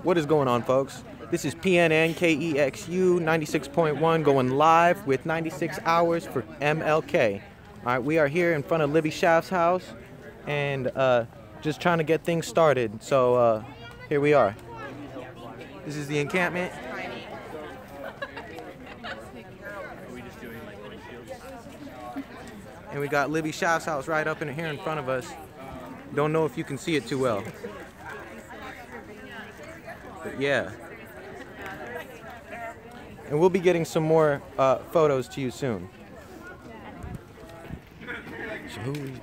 What is going on, folks? This is PNN KEXU 96.1 going live with 96 Hours for MLK. All right, we are here in front of Libby Schaffs' house and just trying to get things started. So here we are. This is the encampment. And we got Libby Schaffs' house right up in here in front of us. Don't know if you can see it too well. But yeah. And we'll be getting some more photos to you soon. So who is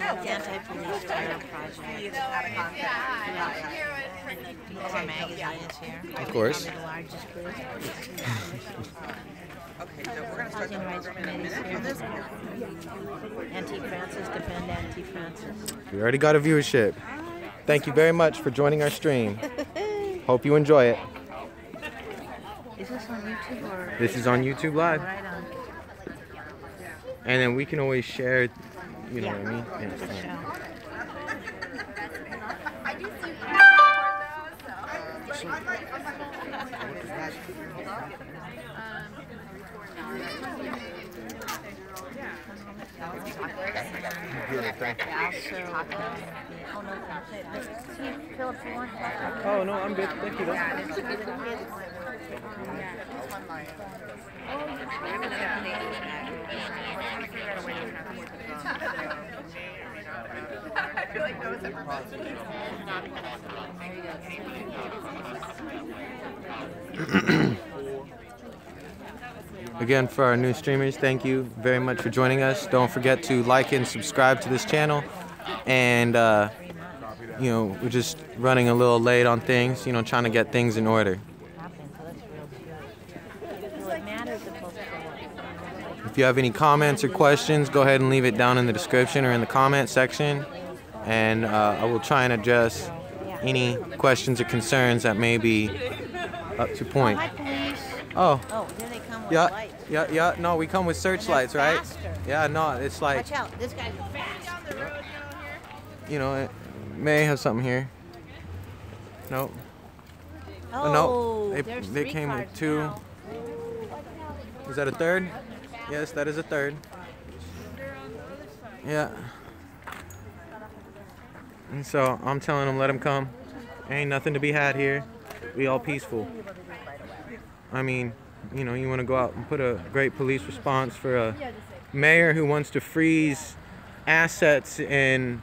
Anti-police terror project. Our magazine is here. Of course. The largest group. Housing rights committee is here. Anti-Francis, defend anti-Francis. We already got a viewership. Thank you very much for joining our stream. Hope you enjoy it. Is this on YouTube or? This is on YouTube Live. Right on. And then we can always share, you know what I mean? Good show. Oh no, I'm good. Thank you though. Again, for our new streamers, thank you very much for joining us. Don't forget to like and subscribe to this channel. And you know, we're just running a little late on things, you know, trying to get things in order. If you have any comments or questions, go ahead and leave it down in the description or in the comment section, and I will try and address any questions or concerns that may be up to point. Oh, there they come with lights. Yeah. No, we come with searchlights, right? Yeah, no, it's like. Watch out, this guy's fast. You know, it may have something here. Nope. Oh, no, they came with two. Now. Is that a third? Yes, that is a third. Yeah. And so I'm telling them, let them come. Ain't nothing to be had here. We all peaceful. I mean, you know, you want to go out and put a great police response for a mayor who wants to freeze assets and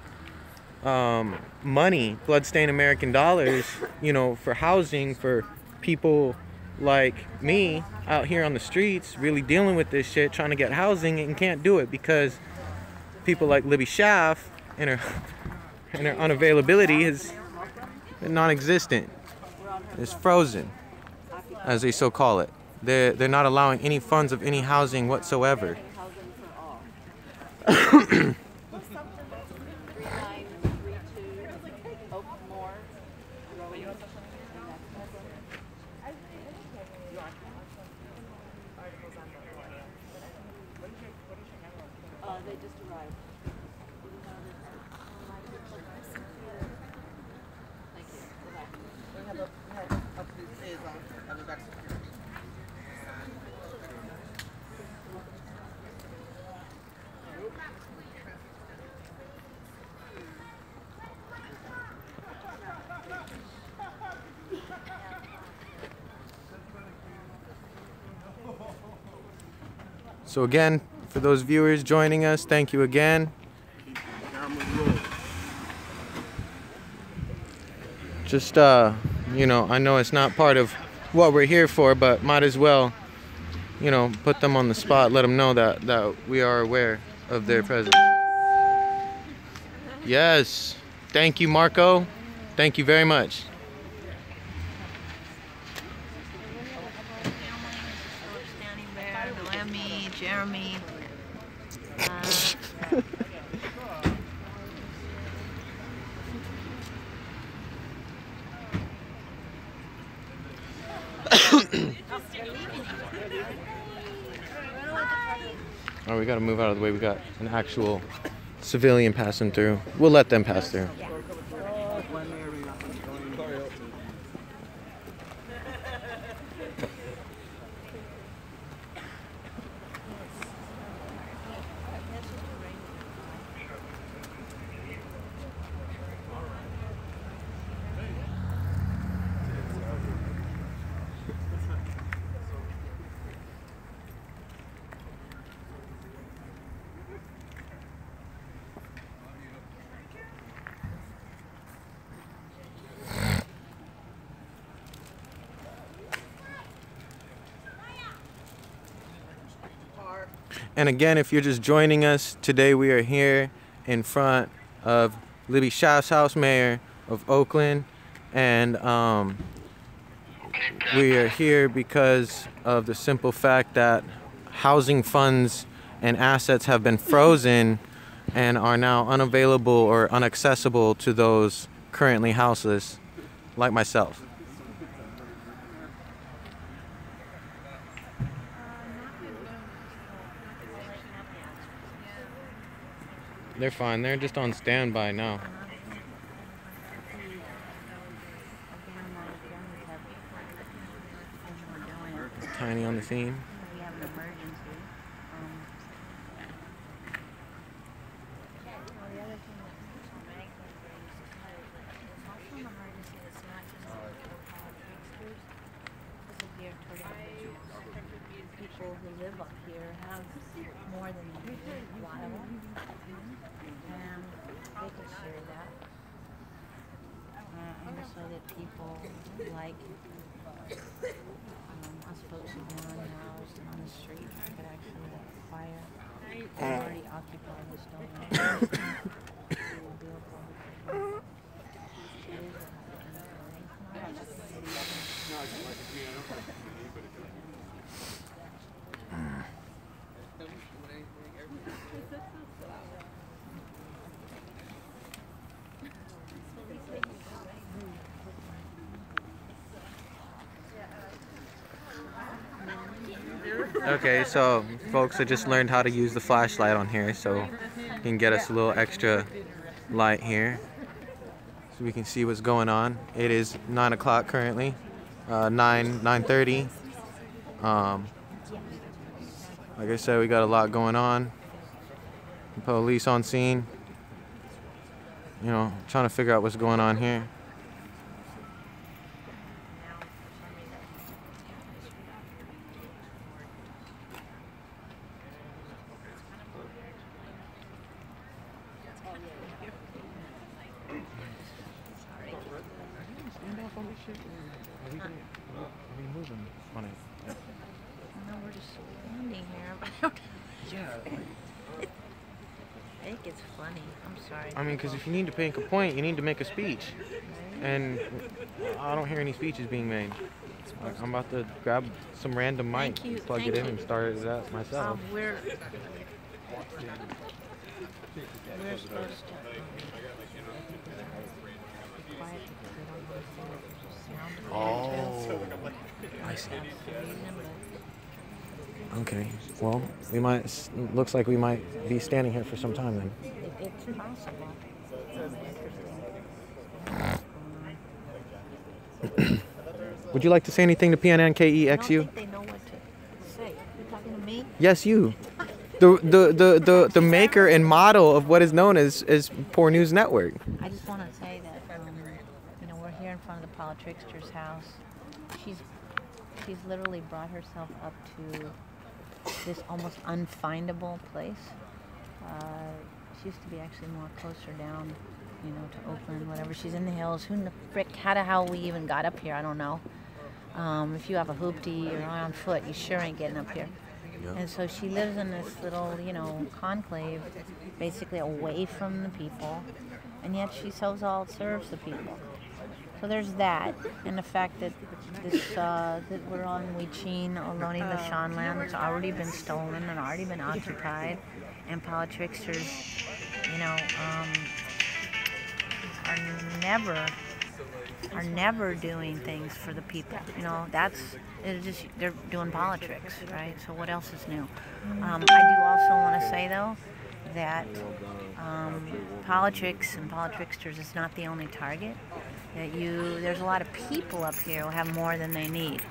money, bloodstained American dollars, you know, for housing for people like me out here on the streets really dealing with this shit, trying to get housing and can't do it because people like Libby Schaffs and her unavailability is non-existent. It's frozen, as they so call it. They're not allowing any funds of any housing whatsoever. They just arrived. Thank you. We have a police on the back security. So again, for those viewers joining us, thank you again. Just, you know, I know it's not part of what we're here for, but might as well, you know, put them on the spot, let them know that we are aware of their presence. Yes. Thank you, Marco. Thank you very much. Standing there, Noemi, Jeremy. Oh, we gotta move out of the way. We got an actual civilian passing through. We'll let them pass through. And again, if you're just joining us, today we are here in front of Libby Schaffs, House Mayor of Oakland. And we are here because of the simple fact that housing funds and assets have been frozen and are now unavailable or inaccessible to those currently houseless, like myself. They're fine. They're just on standby now. Tiny on the scene. We have an emergency. The other thing that Meg has raised is also an emergency that's not just for fixtures. This is geared toward individuals. People who live up here have more than they need, a lot of them. And they could share that. And so that people like us folks who've been unhoused and on the street could actually acquire already occupied and stolen. Okay, so folks, I just learned how to use the flashlight on here, so you can get us a little extra light here so we can see what's going on. It is 9 o'clock currently, 9:30. Like I said, we got a lot going on. Police on scene, you know, trying to figure out what's going on here. No, we're just standing here. I think it's funny. I'm sorry. I mean, because if you need to make a point, you need to make a speech. And I don't hear any speeches being made. I'm about to grab some random mic, plug it in, and start it out myself. We're supposed to be quiet because we don't want to see what sound. Oh, I see. Okay, well, we might, looks like we might be standing here for some time then. It's possible. Would you like to say anything to PNN KEXU? I don't think they know what to say. You're talking to me? Yes, you. The maker and model of what is known as Poor News Network. I just want to say that, you know, we're here in front of the Politrickster's house. She's literally brought herself up to this almost unfindable place. She used to be actually more closer down, you know, to Oakland, whatever. She's in the hills. Who in the frick, how we even got up here, I don't know. If you have a hoopty or on foot, you sure ain't getting up here. Yep. And so she lives in this little, you know, conclave, basically away from the people, and yet she so serves the people. So there's that, and the fact that this that we're on Weechin, Ohlone Lashan land that's already been stolen and already been occupied, and Politricksters, you know, are never doing things for the people. You know, they're doing politics, right? So what else is new? I do also want to say though that politics and Politricksters is not the only target. There's a lot of people up here who have more than they need.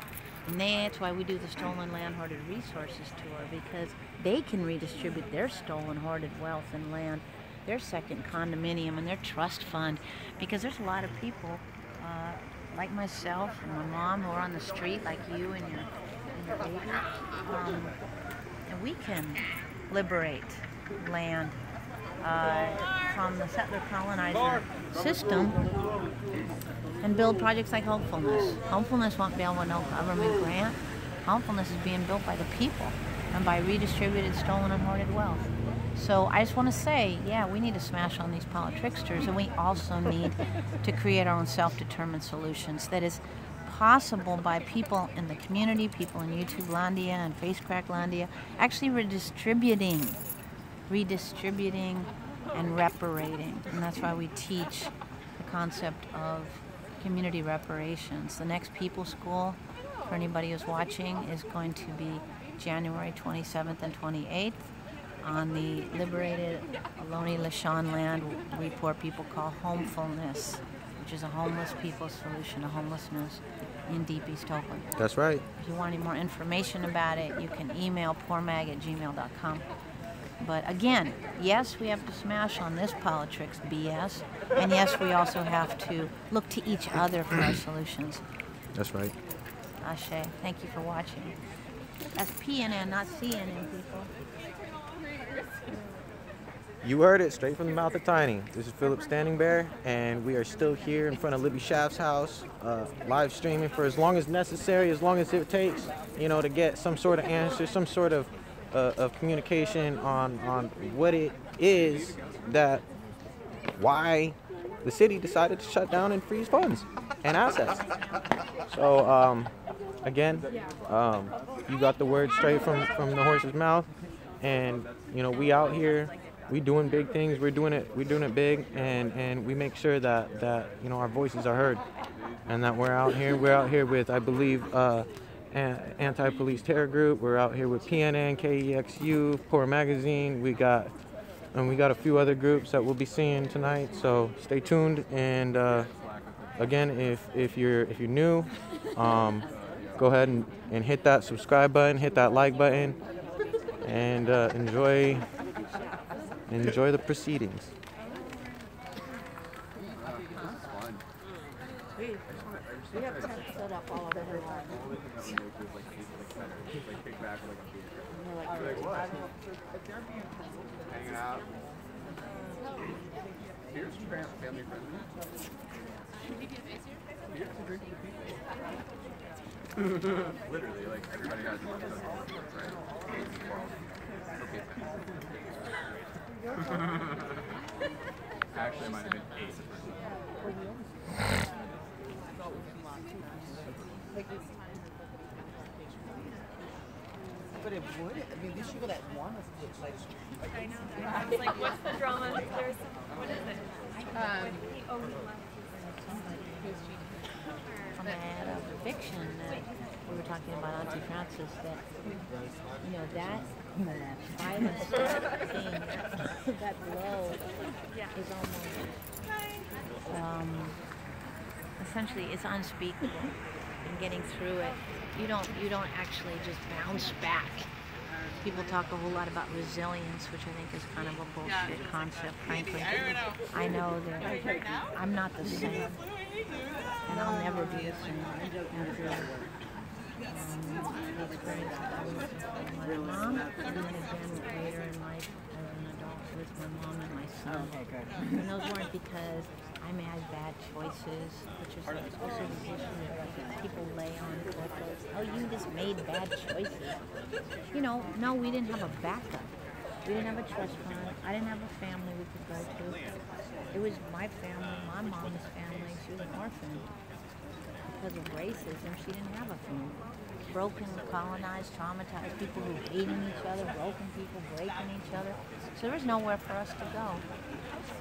And that's why we do the Stolen Land Hoarded Resources Tour, because they can redistribute their stolen hoarded wealth and land, their second condominium and their trust fund, because there's a lot of people like myself and my mom who are on the street, like you and your baby, and we can liberate land from the settler colonizer system and build projects like Hopefulness. Hopefulness won't be able to no government grant. Hopefulness is being built by the people. and by redistributed, stolen, and hoarded wealth. So I just want to say, yeah, we need to smash on these politricksters, and we also need to create our own self-determined solutions that is possible by people in the community, people in YouTube-landia and Facecrack-landia, actually redistributing and reparating. And that's why we teach the concept of community reparations. The next People School, for anybody who's watching, is going to be January 27th and 28th on the liberated Ohlone Lishan land we poor people call homefulness, which is a homeless people's solution to homelessness in Deep East Oakland. That's right. If you want any more information about it, you can email poormag@gmail.com. But again, yes, we have to smash on this politics BS, and yes, we also have to look to each other for our solutions. That's right. Ashe, thank you for watching. That's PNN, not CNN, people. You heard it straight from the mouth of Tiny. This is Philip Standing Bear, and we are still here in front of Libby Schaffs' house, live streaming for as long as necessary, as long as it takes, you know, to get some sort of answer, some sort of communication on what it is that, why the city decided to shut down and freeze funds and assets. So, again, you got the word straight from the horse's mouth, and you know, we out here, we doing big things, we're doing it big, and we make sure that you know, our voices are heard, and that we're out here with, I believe, anti-police terror group. We're out here with PNN KEXU, Poor Magazine. We got a few other groups that we'll be seeing tonight, so stay tuned. And again, if you're new, go ahead and hit that subscribe button, hit that like button, and enjoy the proceedings. We have tents set up all over the line. Hanging out. Here's family friendly. Here's a drink for people. Literally, like everybody has one of those, right? Okay. Actually, it might have been 8. But it would. I mean, these people that want us to like. I know that. I was like, what's the drama? There's what is it? From an fiction that we were talking about Auntie Francis, that you know that violence scene, that blow is almost essentially it's unspeakable. And getting through it, you don't actually just bounce back. People talk a whole lot about resilience, which I think is kind of a bullshit concept, frankly. I know that I'm not the same, and I'll never be the same after the experience that I was with my mom, and then again later in life as an adult with my mom and my son. And those weren't because I made bad choices, which is also the issue that people lay on corporate. Oh, you just made bad choices. You know, no, we didn't have a backup. We didn't have a trust fund. I didn't have a family we could go to. It was my family, my mom's family. She was an orphan. Because of racism, she didn't have a family. Broken, colonized, traumatized people who hating each other, broken people breaking each other. So there was nowhere for us to go.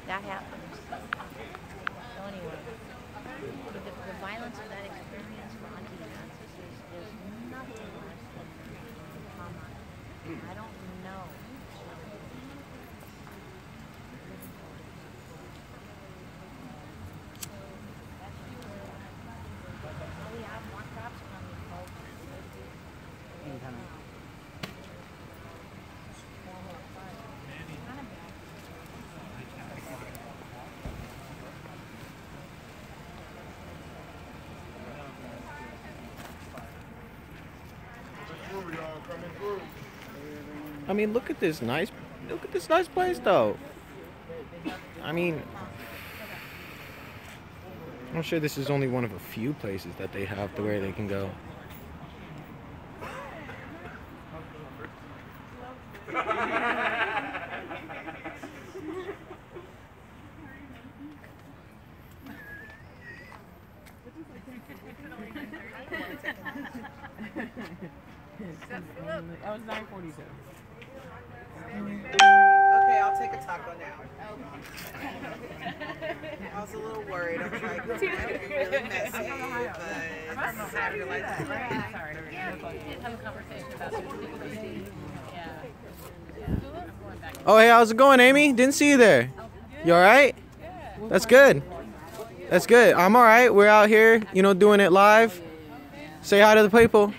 That happens. So anyway, the violence of that experience for Auntie Francis is nothing less than trauma. I don't know. We have more crops coming, folks. I mean, look at this nice place, though. I mean, I'm sure this is only one of a few places that they have to where they can go. Oh, it's 9:42. Okay, I'll take a taco now. I was a little worried. I'm trying to be really messy, but I realized that. Have a conversation about Oh, hey, how's it going, Amy? Didn't see you there. You all right? That's good. That's good. I'm all right. We're out here, you know, doing it live. Say hi to the people.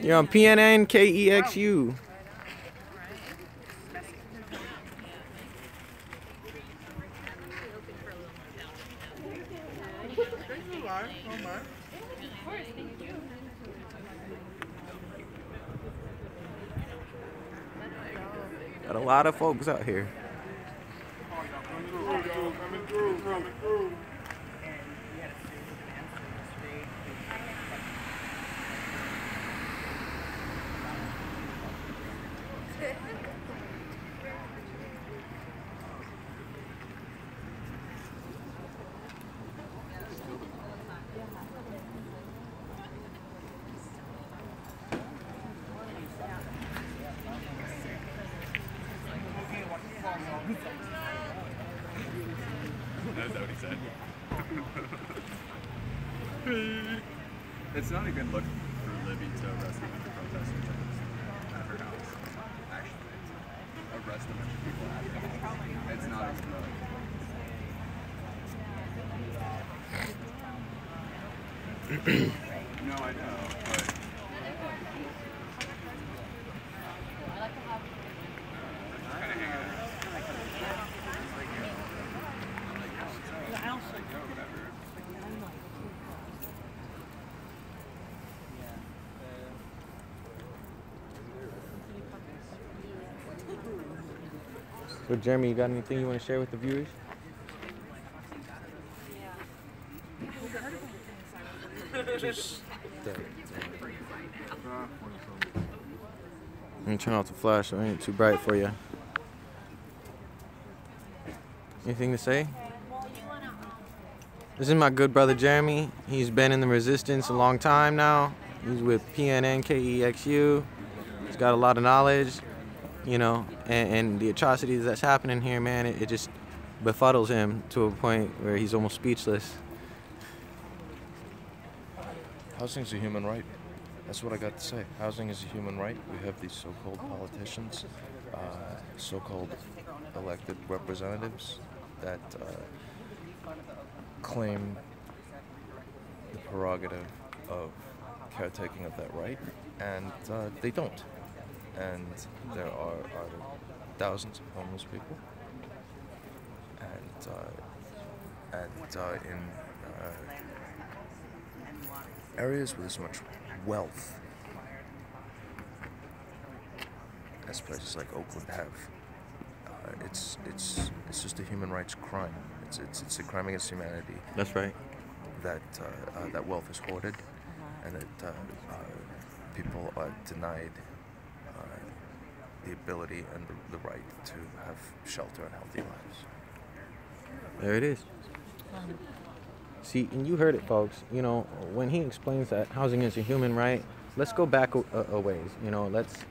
You're on PNN KEXU. Got a lot of folks out here. That's what he said. It's not a good look for Libby to arrest a bunch of protesters at her house. Actually, arrest a bunch of people at her house. It's not a good look. No, I know, but So, Jeremy, you got anything you want to share with the viewers? Just that. Let me turn off the flash so it ain't too bright for you. Anything to say? This is my good brother Jeremy. He's been in the resistance a long time now. He's with PNN KEXU. He's got a lot of knowledge, you know, and the atrocities that's happening here, man, it just befuddles him to a point where he's almost speechless. Housing is a human right. That's what I got to say. Housing is a human right. We have these so-called politicians, so-called elected representatives that claim the prerogative of caretaking of that right, and they don't. And there are thousands of homeless people, and in areas with as much wealth as places like Oakland have, it's just a human rights crime. It's a crime against humanity. That's right. That that wealth is hoarded, and that people are denied the ability and the right to have shelter and healthy lives. There it is. See, and you heard it, folks. You know, when he explains that housing is a human right, let's go back a ways. You know, let's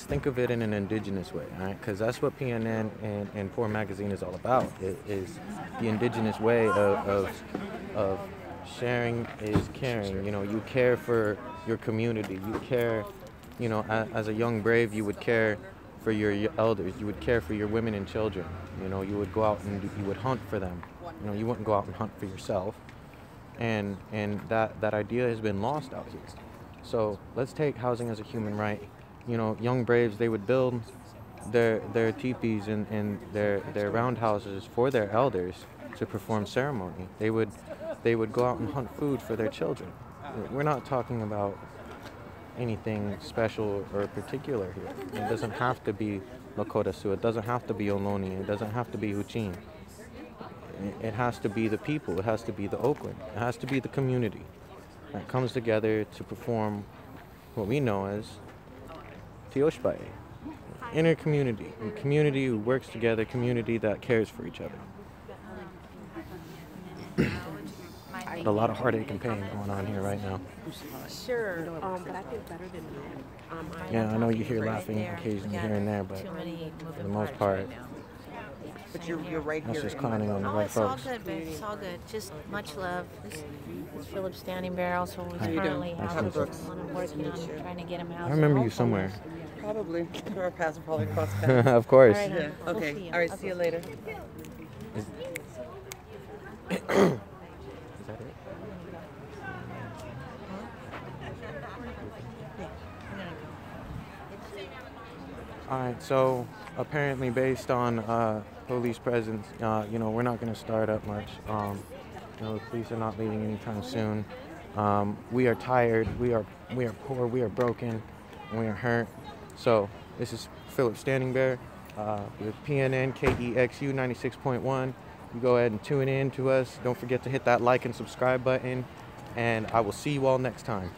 think of it in an indigenous way, all right? Because that's what PNN and Poor Magazine is all about. It is the indigenous way of sharing is caring. You know, you care for your community. You care, you know, as a young brave, you would care for your elders. You would care for your women and children. You know, you would go out and you would hunt for them. You know, you wouldn't go out and hunt for yourself. And that idea has been lost out here. So let's take housing as a human right. You know, young braves, they would build their teepees and their roundhouses for their elders to perform ceremony. They would go out and hunt food for their children. We're not talking about anything special or particular here. It doesn't have to be Lakota Sioux. It doesn't have to be Ohlone. It doesn't have to be Huichin. It has to be the people. It has to be the Oakland. It has to be the community that comes together to perform what we know as Tioshpae. Inner community. A community who works together, community that cares for each other. Got a lot of heartache and pain going on here right now. Sure, but I feel better than you. Yeah, I know you hear laughing occasionally here and there, but Too many for moving the most parts part, right now. But you're right that's here. just clowning on the Oh, right it's all folks. good, babe. It's all good. Just much love. This is Philip Standing Barrel, so we're How you currently doing? Nice to out meet you. working on trying to get him out. I remember you somewhere. Probably. Our paths will probably cross paths. Of course. All right, Yeah. We'll Okay. see you. All right. See you later. Is that it? All right, so apparently based on police presence, we're not going to start up much. The police are not leaving anytime soon. We are tired, we are poor, we are broken, and we are hurt. So this is Philip Standing Bear with PNN KEXU 96.1. You go ahead and tune in to us. Don't forget to hit that like and subscribe button, and I will see you all next time.